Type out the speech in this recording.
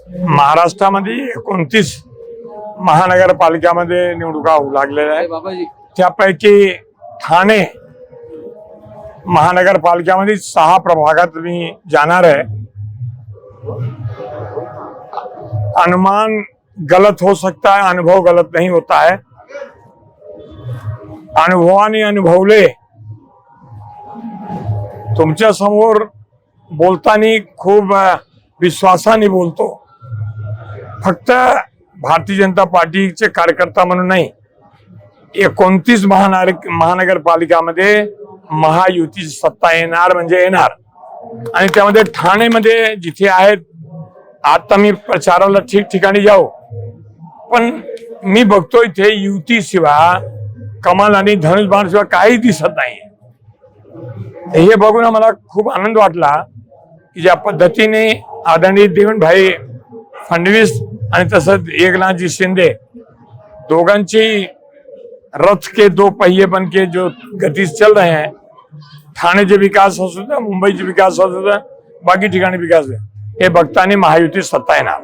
महाराष्ट्रामध्ये 29 महानगरपालिकामध्ये निवडणुका होऊ लागलेल्या आहेत. त्यापैकी ठाणे महानगरपालिकामध्ये 6 प्रभागात मी जाणार आहे. अनुमान गलत हो सकता है, अनुभव गलत नहीं होता है. अनुभवाने अनुभवले. तुमच्या समोर बोलताना खूप विश्वासाने बोलतो. फक्त भारतीय जनता पार्टीचे कार्यकर्ता म्हणून नाही, 29 महानगरपालिकामध्ये महायुतीची सत्ता येणार म्हणजे येणार. आणि त्यामध्ये ठाणेमध्ये जिथे आहेत, आता मी प्रचाराला ठिकठिकाणी जाऊ, पण मी बघतो इथे युती शिवाय, कमल आणि धनुष्यबाण शिवाय काही दिसत नाही. हे बघून मला खूप आनंद वाटला की ज्या पद्धतीने आदरणीय देवेंद्रभाई फडणवीस आणि तसंच एकनाथजी शिंदे दोघांची रथ के 2 पहिए बन के जो गति से चल रहे हैं, ठाणे जे विकास असू द्या, मुंबईचे विकास असू द्या, बाकी ठिकाणी विकास हे बघताना महायुती सत्ता येणार.